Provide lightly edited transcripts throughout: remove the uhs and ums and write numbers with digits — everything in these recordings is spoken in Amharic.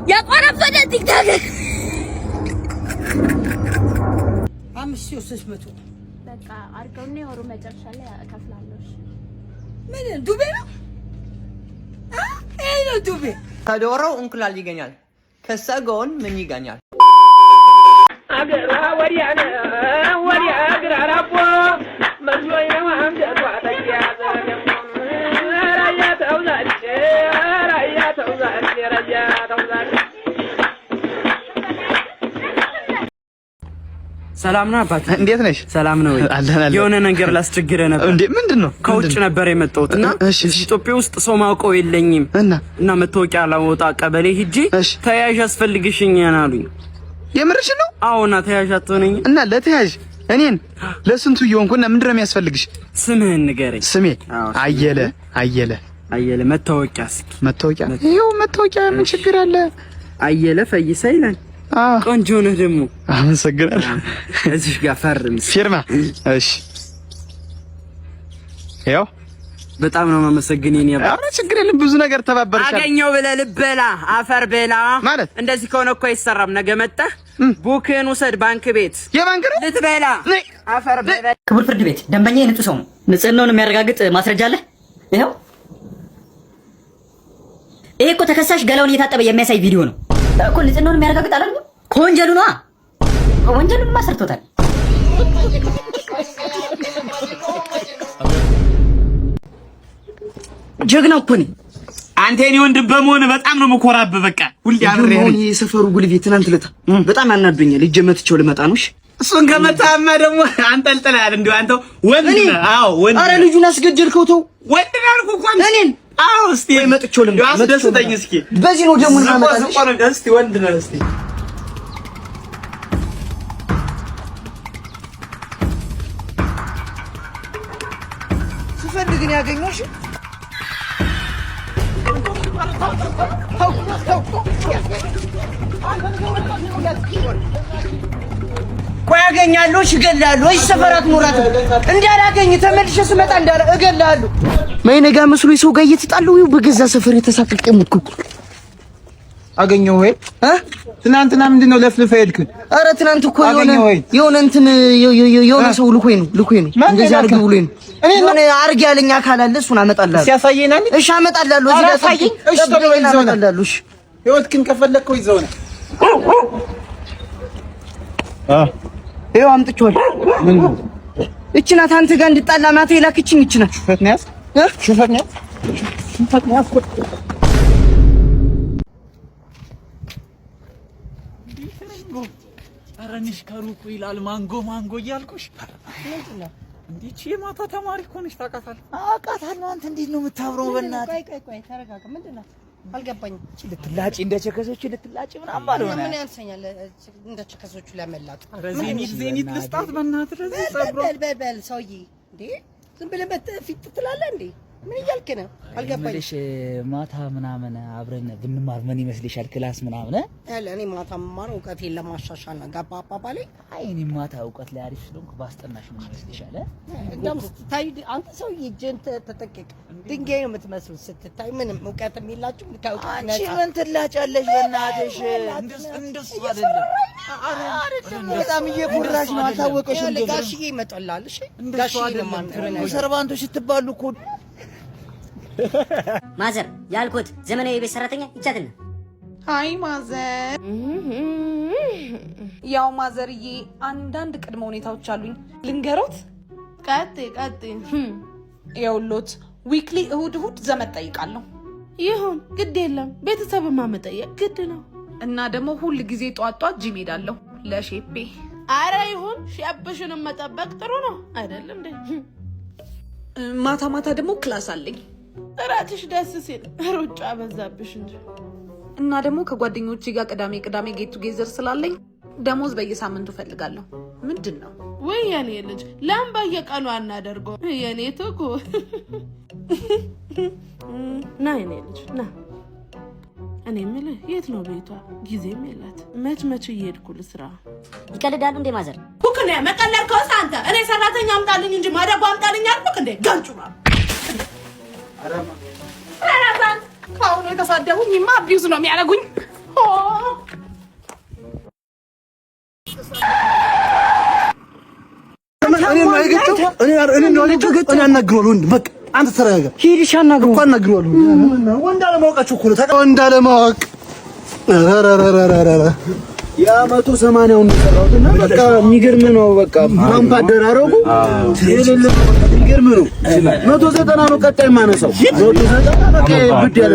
የቆረብ ወደ ቲክቶክ 5600 በቃ አርገውና የወሩ መጨረሻ ላይ እከፍላለሁ። ምን ዱቤ ነው? አይ ነው ዱቤ። ከዶሮው እንቁላል ይገኛል፣ ከሰጎን ምን ይገኛል? አገራ ወዲያነ ወዲያ አግራራቦ መስሎኝ ማምደቷ ተያዘ ደሞ ራያ ተውዛች ራያ ተውዛች ራያ ተውዛች። ሰላም ነው አባቴ፣ እንዴት ነሽ? ሰላም ነው ወይ? የሆነ ነገር ላስቸግረ ነበር። እንዴ ምንድነው? ከውጭ ነበር የመጣሁትና ኢትዮጵያ ውስጥ ሰው ማውቀው የለኝም እና መታወቂያ ላወጣ ቀበሌ ሂጂ ተያዥ አስፈልግሽኛል አሉኝ። የምርሽ ነው? አዎና ተያዥ አትሆነኝ እና ለተያዥ እኔን ለስንቱ ይሆንኩና ምንድነው የሚያስፈልግሽ? ስምህን ንገረኝ። ስሜ አየለ መታወቂያ እስኪ መታወቂያ ይኸው መታወቂያ ምን ችግር አለ? አየለ ፈይሳ ይላል። ቆንጆ ነህ ደግሞ። አመሰግናለሁ። እዚህ ጋር ፈርም ፊርማ። እሺ ያው በጣም ነው የማመሰግን የኔ አባ። አረ ችግር የለም ብዙ ነገር ተባበርሻል። አገኘው ብለህ ልበላ አፈር በላ ማለት እንደዚህ ከሆነ እኮ አይሰራም። ነገ መጣህ ቡክህን ውሰድ ባንክ ቤት የባንክ ቤት ልትበላ አፈር በላ። ክቡር ፍርድ ቤት ደንበኛ የንጹህ ሰው ነው። ንጽህናውን የሚያረጋግጥ ማስረጃ አለ? ይኸው። ይሄ እኮ ተከሳሽ ገላውን እየታጠበ የሚያሳይ ቪዲዮ ነው እኮ። ንጽህናውን የሚያረጋግጥ አይደል? ከወንጀሉ ነዋ። ወንጀሉን ማሰርቶታል። ጀግና እኮ ነኝ። አንተ የኔ ወንድም በመሆን በጣም ነው የምኮራብህ። በቃ ሁሌ አብሬ ያለኝ የሰፈሩ ጉልቤ ትናንት ለታ በጣም ያናዱኛል። እጄ መትቼው ልመጣ ነው። እሺ እሱን ከመታማ ደግሞ አንጠልጥለሃል። እንደው አንተ ወንድ ነህ? አዎ ወንድ። አረ ልጁን አስገደልከው። ተው ወንድ ነህ አልኩህ እኮ እኔን። አዎ እስቲ መጥቼው ልመጣ። አስደስተኝ እስኪ። በዚህ ነው ደግሞ እናመጣለን። እስቲ ወንድ ነህ እስቲ ስፈልግ ነው ያገኘሁሽ። ቆይ አገኛለሁ፣ እገላለሁ። እሺ ሰፈራት ኖራት እንዳላገኝ ተመልሼ ስመጣ እገላለሁ። ማይነጋ መስሎኝ ሰው ጋር እየተጣለው በገዛ ሰፈር የተሳቀቀ ሙትኩ አገኘው ወይ? ትናንትና ምንድነው ለፍልፈ ሄድክ? አረ ትናንት እኮ የሆነ እንትን የሆነ ሰው ልኮኝ ነው እንደዚህ አርግ ብሎኝ ነው። የሆነ አርግ ያለኝ አካል አለ፣ እሱን አመጣልሃለሁ። ሲያሳየናል። እሺ አመጣልሃለሁ። እዚህ ጋር ታየኝ። እሺ አመጣልሃለሁ። እሺ ህይወትክን ከፈለከው ይዘው ነው። ይኸው አምጥቼዋለሁ። ምን እቺ ናት አንተ ጋር እንድጣላ ማታ የላክችኝ እቺ ናት። ሹፈት ነው ያዝ፣ ሹፈት ነው ያዝ። አረንሽ ከሩቁ ይላል ማንጎ እያልኩሽ እንዴ የማታ ተማሪ እኮ ነሽ። ታውቃታለህ? አውቃታለሁ። አንተ እንዴት ነው የምታብረው? በእናትህ ቆይ ተረጋጋ። ምንድን ነው አልገባኝም። ልትላጪ እንደቸከሰች ልትላጪ ምናምን ባልሆነ ምን ያንሰኛል? እንደቸከሰቹ ለመላጥ ዜኒት ልስጣት በእናትህ። ለዚህ ጸብሮ በል ሰውዬ እንዴ ዝም ብለህ ፊት ትላለህ እንዴ? ምን እያልክ ነው? አልገባኝም። እሺ ማታ ምናምን አብረን ብንማር ምን ይመስልሻል? ክላስ ምናምን እኔ ማታ የምማረው እውቀቴን ለማሻሻል ነው። ገባ አባባሌ? አይ እኔ ማታ እውቀት ላይ አሪፍ ስለሆንኩ ባስጠናሽ ምን ይመስልሻል? እንደውም ስትታይ አንተ ሰውዬ እጅህን ተጠቅቅ። ድንጋይ ነው የምትመስሉት ስትታይ። ምንም እውቀት የሚላችሁ ከእውቀት ነፃ። አንቺ ምን ትላጫለሽ? በእናትሽ እንደሱ አይደለም። በጣም እየኮራሽ ነው። አታወቀሽ እንዴ? ጋሽዬ ይመጣላል። እሺ ጋሽዬ ነው ሰርባንቶች ስትባሉ እኮ ማዘር ያልኩት ዘመናዊ የቤት ሰራተኛ ይቻትና። አይ ማዘር፣ ያው ማዘርዬ አንዳንድ ቅድመ ሁኔታዎች አሉኝ ልንገሮት። ቀጥ ይኸውልዎት ዊክሊ እሁድ ዘመድ ጠይቃለሁ። ይሁን ግድ የለም ቤተሰብማ መጠየቅ ግድ ነው። እና ደግሞ ሁል ጊዜ ጧት ጂም ሄዳለሁ ለሼፔ። አረ ይሁን ሼፕሽንም መጠበቅ ጥሩ ነው አይደለም እንዴ? ማታ ደግሞ ክላስ አለኝ። እራትሽ ደስ ሲል ሩጫ በዛብሽ እንጂ። እና ደግሞ ከጓደኞቼ ጋር ቅዳሜ ጌት ቱጌዘር ስላለኝ ደሞዝ በየሳምንቱ ፈልጋለሁ። ምንድን ነው ወይ የኔ ልጅ ለምን በየቀኑ አናደርገው? የኔ ትኩ ና የኔ ልጅ ና። እኔ የምልህ የት ነው ቤቷ? ጊዜም የላት። መች እየሄድኩ ልስራ። ይቀልዳሉ እንዴ ማዘር? ኩክኔ መቀለድ ከወስ አንተ እኔ ሰራተኛ አምጣልኝ እንጂ ማደጎ አምጣልኝ አልኩክ እንዴ? ጋንጩ ነው አረማ አራባን ካሁን የተሳደቡኝማ አቢዩዝ ነው የሚያደርጉኝ። እኔ አናግረዋለሁ። በቃ አንተ ተረጋጋ። ሂድሽ አናግረው እኮ አናግረዋለሁ። ወንድ አለማወቃችሁ እኮ ነው። ወንድ አለማወቅ የአመቱ 80 ነው የሰራሁትና በቃ የሚገርም ነው። በቃ ፓምፕ አደራረጉ የሌለ የሚገርም ነው። 190 ነው ቀጣይ ማነሳው 190 በቃ ብድ ያለ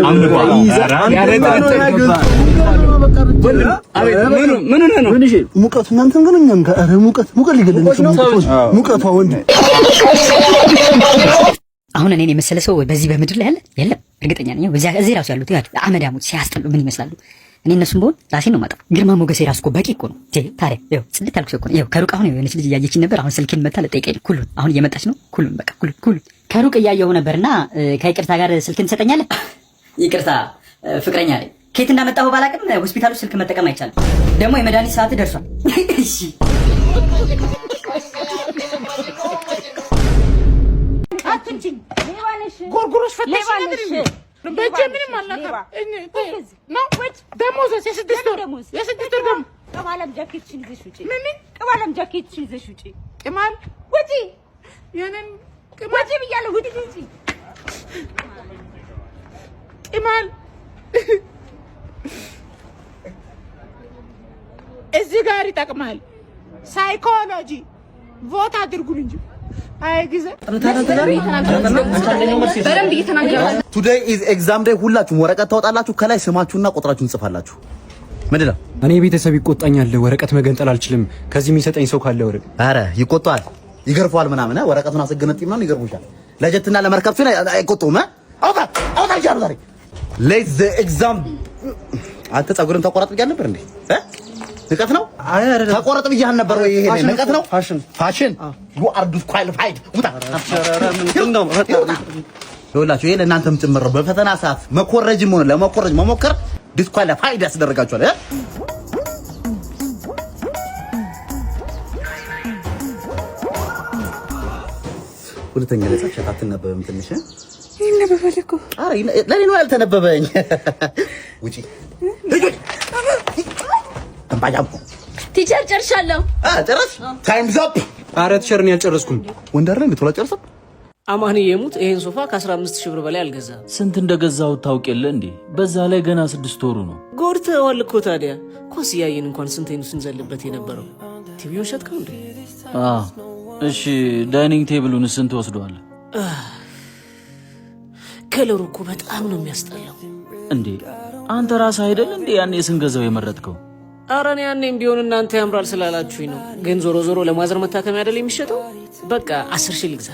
ሙቀቱ እናንተን ግን እኛም ጋር ኧረ ሙቀት ሊገለኝ ሙቀቷ ወንድ አሁን እኔን የመሰለ ሰው በዚህ በምድር ላይ አለ የለም? እርግጠኛ ነኝ። እዚህ ራሱ ያሉት አመዳሙት ሲያስጠሉ ምን ይመስላሉ? እኔ እነሱም በሆን ራሴን ነው የማጣው። ግርማ ሞገሴ ራሱ እኮ በቂ እኮ ነው። ታዲያ ይኸው ጽድት ያልኩ ሰው እኮ ነው። ይኸው ከሩቅ አሁን የሆነች ልጅ እያየችኝ ነበር። አሁን ስልኬን መታ ለጠይቀኝ ኩሉን አሁን እየመጣች ነው። ኩሉን በቃ ኩሉን ከሩቅ እያየሁ ነበርና ከይቅርታ ጋር ስልክን ትሰጠኛለህ? ይቅርታ ፍቅረኛ ነኝ። ከየት እንዳመጣሁ ባላቅም ሆስፒታሉ ስልክ መጠቀም አይቻልም። ደግሞ የመድኃኒት ሰዓት ደርሷል። እሺ አትንጭኝ ጎርጎሮሽ ፈተሽ ነገር በእጄ ምንም አልነካም። ነው ደሞዝ የስድስት ወር ደሞዝ ቅማለም ጃኬትሽን ይዘሽ ውጪ። ምን ቅማለም ጃኬትሽን ይዘሽ ውጪ። ቅማል ውጪ። የኔን ቅማል ውጪ ብያለሁ። ውጪ ቅማል እዚህ ጋር ይጠቅማል። ሳይኮሎጂ ቮት አድርጉን እንጂ ቱዴይ ኢዝ ኤግዛም ዴይ። ሁላችሁም ወረቀት ታወጣላችሁ። ከላይ ስማችሁና ቁጥራችሁን ጽፋላችሁ። ምንድን ነው? እኔ ቤተሰብ ይቆጣኛል። ወረቀት መገንጠል አልችልም። ከዚህ የሚሰጠኝ ሰው ካለ ወረቀት። ኧረ ይቆጣል፣ ይገርፈዋል ምናምን። ወረቀቱን አስገነጥም ነው ይገርፉሻል። ለጀትና ለመርከብ ሲሆን አይቆጡም። አውጣ ይቻላል። ዛሬ ሌት ዘ ኤግዛም። አንተ ጸጉርን ተቆረጥ ብያለሁ ነበር እንዴ? ንቀት ነው? ተቆረጥ ብያለሁ ነበር ወይ? ይሄ ንቀት ነው? ፋሽን you are disqualified። ውጣ። ይኸውላችሁ ይሄ ለእናንተም ጭምር ነው። በፈተና ሰዓት መኮረጅም ሆነ ለመኮረጅ መሞከር ዲስኳሊፋይድ ያስደርጋችኋል። ሁለተኛ ለጻፍ አትነበብም። ትንሽ ይነበባል እኮ። ኧረ ለኔ ነው ያልተነበበኝ። ውጪ ተንባጃም ቲቸር ጨርሻለሁ። ጨረስ? ታይምስ አፕ። ኧረ ቲቸር እኔ አልጨረስኩም። ወንደር ላይ ቶሎ ጨርሰው። አማን የሙት ይሄን ሶፋ ከ15,000 ብር በላይ አልገዛ። ስንት እንደገዛው ታውቅ የለ እንዴ? በዛ ላይ ገና 6 ወሩ ነው። ጎርተዋል እኮ ታዲያ። ኳስ እያየን እንኳን ስንቴን ስንዘልበት የነበረው ቲቪውን ሸጥከው እንዴ? እሺ ዳይኒንግ ቴብሉን ስንት ወስዷል? ከለሩ እኮ በጣም ነው የሚያስጠላው። እንዴ አንተ ራስህ አይደል እንዴ ያኔ ስንገዛው የመረጥከው? ኧረ እኔ ያኔም ቢሆን እናንተ ያምራል ስላላችሁኝ ነው። ግን ዞሮ ዞሮ ለማዘር መታከሚያ አይደል የሚሸጠው? በቃ 10,000 ልግዛ።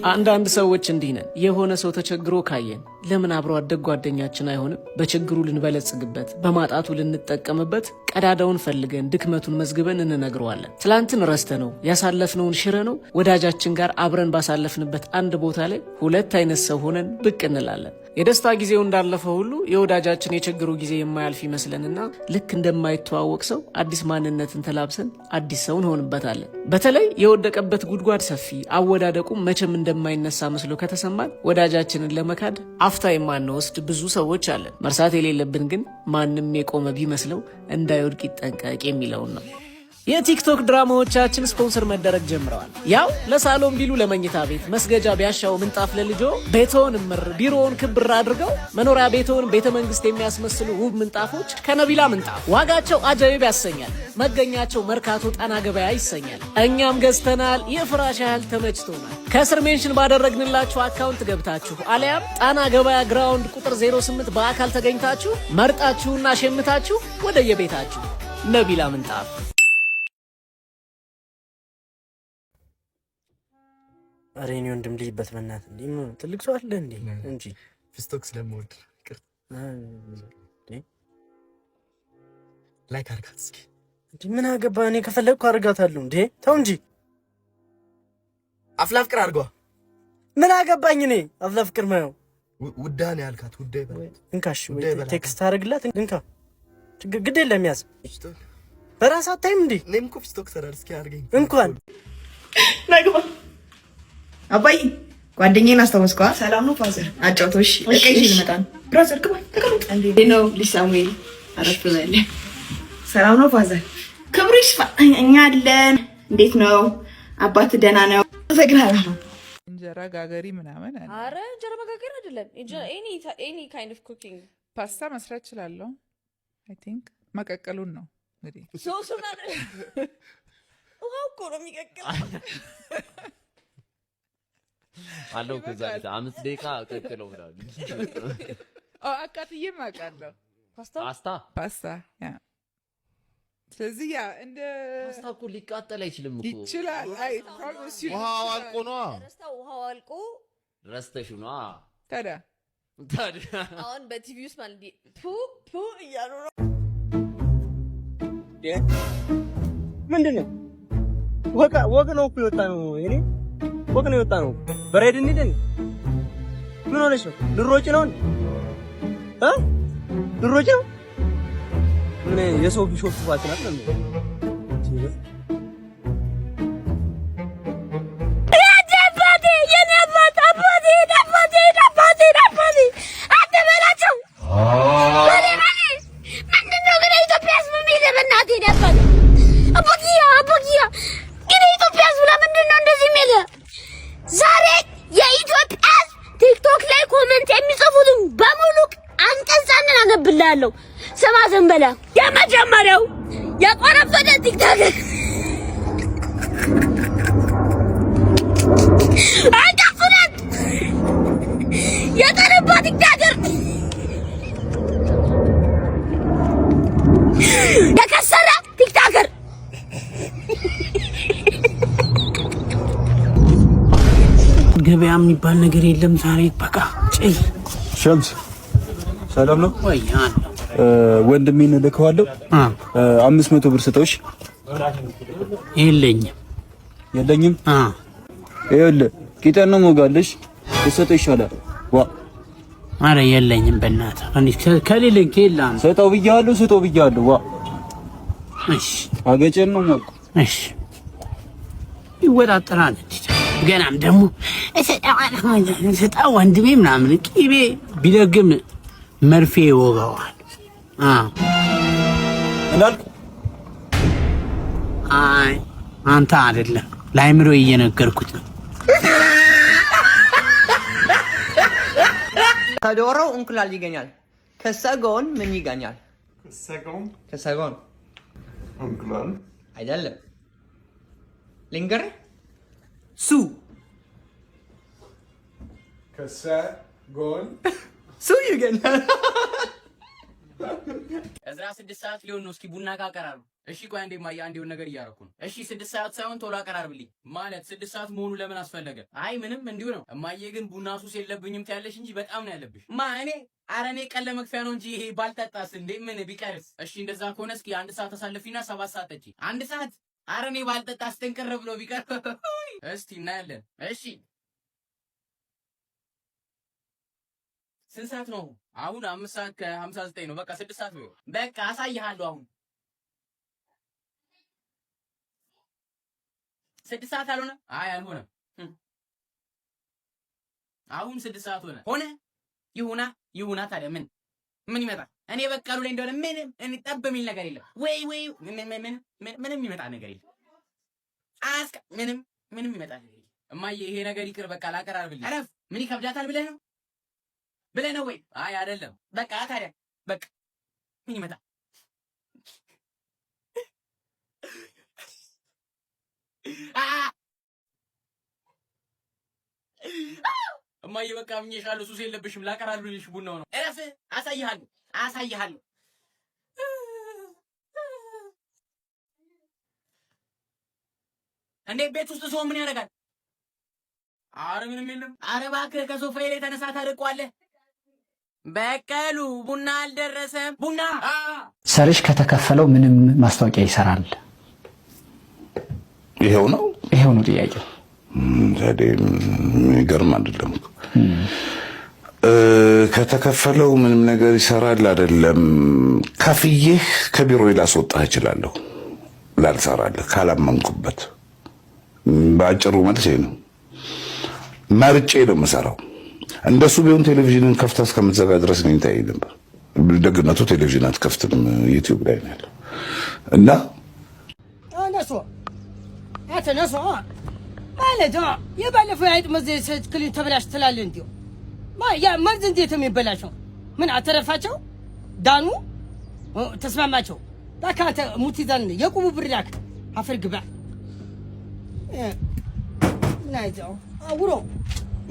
አንዳንድ ሰዎች እንዲህ ነን። የሆነ ሰው ተቸግሮ ካየን ለምን አብሮ አደግ ጓደኛችን አይሆንም? በችግሩ ልንበለጽግበት፣ በማጣቱ ልንጠቀምበት ቀዳዳውን ፈልገን ድክመቱን መዝግበን እንነግረዋለን። ትላንትን ረስተ ነው ያሳለፍነውን ሽረ ነው ወዳጃችን ጋር አብረን ባሳለፍንበት አንድ ቦታ ላይ ሁለት አይነት ሰው ሆነን ብቅ እንላለን። የደስታ ጊዜው እንዳለፈ ሁሉ የወዳጃችን የችግሩ ጊዜ የማያልፍ ይመስለንና ልክ እንደማይተዋወቅ ሰው አዲስ ማንነትን ተላብሰን አዲስ ሰው እንሆንበታለን። በተለይ የወደቀበት ጉድጓድ ሰፊ አወዳደቁ መቼም እንደማይነሳ መስሎ ከተሰማን ወዳጃችንን ለመካድ አፍታ የማንወስድ ብዙ ሰዎች አለን። መርሳት የሌለብን ግን ማንም የቆመ ቢመስለው እንዳይወድቅ ይጠንቀቅ የሚለውን ነው። የቲክቶክ ድራማዎቻችን ስፖንሰር መደረግ ጀምረዋል። ያው ለሳሎን ቢሉ ለመኝታ ቤት መስገጃ ቢያሻው ምንጣፍ ለልጆ ቤቶን ምር ቢሮውን ክብር አድርገው መኖሪያ ቤቶን ቤተ መንግስት የሚያስመስሉ ውብ ምንጣፎች ከነቢላ ምንጣፍ ዋጋቸው አጃይብ ያሰኛል። መገኛቸው መርካቶ ጣና ገበያ ይሰኛል። እኛም ገዝተናል። የፍራሽ ያህል ተመችቶናል። ከስር ሜንሽን ባደረግንላችሁ አካውንት ገብታችሁ አሊያም ጣና ገበያ ግራውንድ ቁጥር 08 በአካል ተገኝታችሁ መርጣችሁና ሸምታችሁ ወደ የቤታችሁ ነቢላ ምንጣፍ። አሬ እኔ ወንድም ልጅበት በእናት እንዴ ምን ትልቅ ሰው አለ እንዴ እንጂ ፊስቶክ ስለምወድ ላይክ አርጋት እስኪ እንዴ ምን አገባ እኔ ከፈለግኩ አርጋታለሁ እንዴ ተው እንጂ አፍላ ፍቅር አርጓ ምን አገባኝ እኔ አፍላ ፍቅር ነው ውዳኔ ያልካት ውዳይ በላት እንካሽ ቴክስት አርግላት እንካ ችግር ግድ የለም ያዝ በራስ አታይም እንዴ እኔም እኮ ፊስቶክ ሰራር እስኪ አርገኝ እንኳን ነግባ አባይ ጓደኛዬን አስታወስከዋ? ሰላም ነው ፋዘር? አጫውቶሽ እቀይሽ ልመጣ ነው። ብራዘር ግባ ተቀመጥ። እንዴ ነው ልጅ ሳሙኤል አረፍ በል። ሰላም ነው ፋዘር? ክብሩ ይስፋ። እኛ አለን። እንዴት ነው አባት? ደህና ነው። እሰግናለሁ። እንጀራ ጋገሪ ምናምን አለ። አረ እንጀራ መጋገር አይደለም። ኤኒ ካይንድ ኦፍ ኩኪንግ ፓስታ መስራት እችላለሁ። አይ ቲንክ መቀቀሉን ነው እንግዲህ ሶሱን አይደለም። ውሃው እኮ ነው የሚቀቅለው። አለው ከዛ 5 ደቂቃ ቀቅለው ብላሉ። አቃጥዬም አውቃለሁ። ፓስታ ያ ስለዚህ ያ እንደ ፓስታ እኮ ሊቃጠል አይችልም እኮ ይችላል። አይ ፕሮሚስ ዩ ውሃው አልቆ ነው። ውሃው አልቆ ረስተሽ ነው። ታዲያ አሁን በቲቪ ውስጥ ማለት ፑ እያሉ ነው። ምንድነው? ወቅ ነው እኮ የወጣ ነው። እኔ ወቅ ነው የወጣ ነው። በሬድ እንሂድ። ምን ሆነሽ ነው? ልሮጭ ነው ልሮጭ ነው? ምን የሰው ቢሾፍ ፋትና ነው? ብላለሁ ስማ ዘንበላ የመጀመሪያው የቆረፈደ ቲክቶክ አጣፍረት የጠረባ ቲክቶክ የከሰረ ቲክቶከር ገበያ የሚባል ነገር የለም ዛሬ በቃ ጭይ ሸምስ ሰላም ነው ወይ? ወንድሜን ልከዋለሁ። 500 ብር ስጠውሽ። የለኝም። ይኸውልህ ቂጠን ነው ሞጋለሽ ልሰጠው ይሻላል። ኧረ የለኝም በእናትህ እኔ ከሌለኝ ከላም ስጠው ብያለሁ። እሺ አገጨን ነው ሞቅ። እሺ ይወጣጠራል ገናም ደግሞ እሰጠው ወንድሜ ምናምን ቂቤ ቢለግም መርፌ ይወጋዋል። እናልክ አይ አንተ አይደለም ላይምሮ እየነገርኩት ነው። ከዶሮው እንቁላል ይገኛል። ከሰጎን ምን ይገኛል? ከሰጎን እንቁላል አይደለም። ልንገርህ ሱ ከሰጎን ሱ ይገኛል። እዝራ 6 ሰዓት ሊሆን ነው። እስኪ ቡና ካቀራሩ። እሺ ቆይ አንዴ ማያ አንዴውን ነገር እያረኩ ነው። እሺ 6 ሰዓት ሳይሆን ቶሎ አቀራርብልኝ። ማለት 6 ሰዓት መሆኑ ለምን አስፈለገ? አይ ምንም እንዲሁ ነው። እማዬ ግን ቡና ሱስ የለብኝም ትያለሽ እንጂ በጣም ነው ያለብሽ። እኔ ኧረ እኔ ቀን ለመክፈያ ነው እንጂ ይሄ ባልጠጣስ እንዴ ምን ቢቀርስ? እሺ እንደዛ ከሆነ እስኪ 1 ሰዓት ተሳልፊና 7 ሰዓት ጠጪ። 1 ሰዓት ኧረ እኔ ባልጠጣስ ጥንቅር ብሎ ቢቀር እስቲ እናያለን። እሺ ስንት ሰዓት ነው አሁን? 5 ሰዓት ከ59 ነው። በቃ 6 ሰዓት ነው። በቃ አሳይሃለሁ። አሁን 6 ሰዓት አልሆነ? አይ አልሆነም። አሁን 6 ሰዓት ሆነ። ይሁና ታዲያ ምን ይመጣል? እኔ በቀሉ ላይ እንደሆነ ምን ጠብ የሚል ነገር የለም ወይ ምንም ይመጣ ነገር የለም። ምንም ይመጣ ነገር የለም። እማዬ ይሄ ነገር ይቅር በቃ ላቀራርብልኝ። አረፍ ምን ይከብዳታል ብለህ ነው ወይ? አይ አይደለም። በቃ ታዲያ በቃ ምን ይመጣል? እማዬ በቃ ምኝሻለሁ። ሱስ የለብሽም። ላቀራርብልሽ ቡናው ነው። እረፍ። አሳይሃለሁ። እንዴ ቤት ውስጥ ሰው ምን ያደርጋል? አረ ምንም የለም። አረ እባክህ ከሶፋዬ ላይ ተነሳ ታርቀዋለህ። በቀሉ ቡና አልደረሰም። ቡና ሰርሽ ከተከፈለው ምንም ማስታወቂያ ይሰራል። ይሄው ነው ጥያቄው። ዘዴ የሚገርም አይደለም። ከተከፈለው ምንም ነገር ይሰራል አይደለም። ከፍዬህ ከቢሮ ላስወጣህ እችላለሁ ላልሰራልህ ካላመንኩበት። በአጭሩ መልስ ነው። መርጬ ነው የምሰራው። እንደሱ ቢሆን ቴሌቪዥንን ከፍተህ እስከምትዘጋ ድረስ ነው እንታይ ነበር። ደግነቱ ቴሌቪዥን አትከፍትም፣ ዩቲዩብ ላይ ነው ያለው እና ነሶ ነሶ ማለት የባለፈው የአይጥ መርዝ ክሊን ተበላሽ ትላለህ። እንዲሁ ያ መርዝ እንዴት የሚበላሸው? ምን አተረፋቸው? ዳኑ? ተስማማቸው? በቃ ሙት ይዛል የቁቡ ብር ላክ አፈር ግባ ናይዛው አውሮ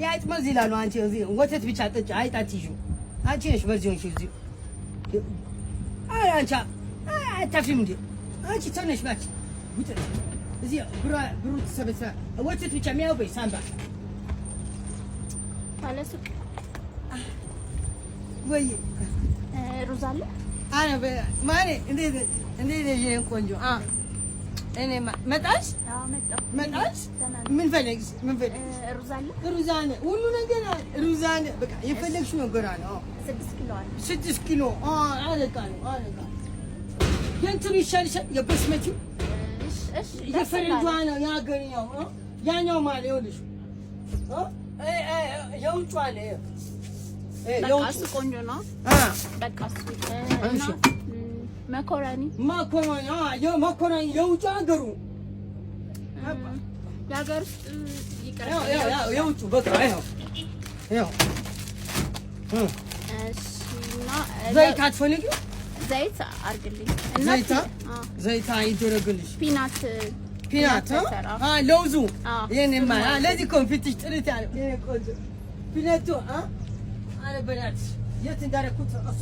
የአይጥ መርዝ ይላሉ። አንቺ እዚህ ወተት ብቻ ጠጪ፣ አይጥ አትይዙ። አንቺ ነሽ መርዚውን እዚህ አንቺ አታፍሪም እንዴ? አንቺ ተነሽ ባች ውጥ እዚህ ብሩ ተሰበሰ ወተት ብቻ የሚያውበይ ሳምባ ባለሱቅ ወይ ሩዝ አለ አረ ማኔ እንዴ ይሄን ቆንጆ እኔ መጣሽ መጣሽ ምን ፈለግሽ? ምን ፈለግሽ? ሩዝ አለ ሩዝ አለ ሁሉ ነገር አለ። ሩዝ አለ በቃ የፈለግሽው ነገር አለ። 6 ኪሎ አለ 6 ኪሎ አለቃ ነው የእንትኑ ይሻልሻል የበስመቲው እሺ የፈረንጇ ነው ያገኘው ያኛው ማለት ይኸውልሽ የውጭ አለ በቃ እሱ ቆንጆ ነው። በቃ እሱ እና መኮረኒ መኮረኒ የውጭ ሀገሩ የሀገር ውስጥ ይቀርባል። የውጭ በቃ ይኸው እሺ እና ዘይት አትፈልጊው? ዘይት አርግልኝ እና ዘይት አይደረግልሽ። ፒናት ለውዙ የኔማ ለዚህ ኮንፊትሽ ጥርት ያለ የኔ ቆንጆ ፒነቱ አለ በላት የት እንዳደረኩት እሱ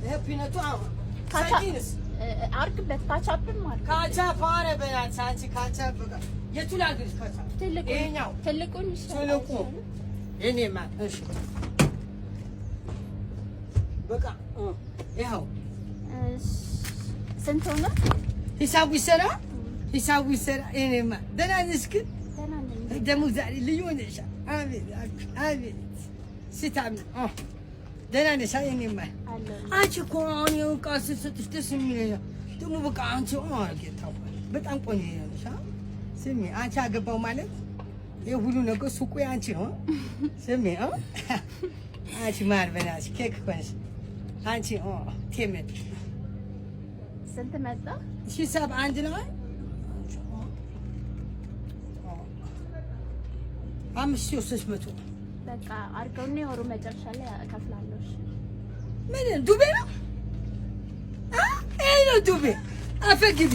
ይሄ ፒነቱ ሳይንስ አርግበት ካቻፕን ማለት ካቻፕ አረ በላት አንቺ ካቻፕ በቃ የቱ ላግርሽ? ካቻፕ ትልቁን ትልቁ የኔማ እሺ በቃ ይኸው ስንት ሆነ? ሂሳቡ ይሰራ የኔማ ደህና ነሽ? ግን ደግሞ ዛሬ ልዩ ነሻል። አቤት ስታምሪ ደህና ነሽ? የኔማ አንቺ እኮ አሁን የእውቃ ስትሰጥሽ ደስ የሚለኝ ደግሞ በቃ አንቺ ጌታ በጣም ቆንጆ ነሽ። ስሚ አንቺ አገባው ማለት ይሄ ሁሉ ነገር ሱቁ አንቺ ነው። ስሚ አንቺ ማር በናትሽ ኬክ እኮ ነሽ አንቺ ቴሜት ስንት መጣ? ሂሳብ አንድ ነው 5300 በቃ አርገውና የወሩ መጨረሻ ላይ እከፍላለሁ። ምን ዱቤ ነው? ይሄ ነው ዱቤ። አፈግቢ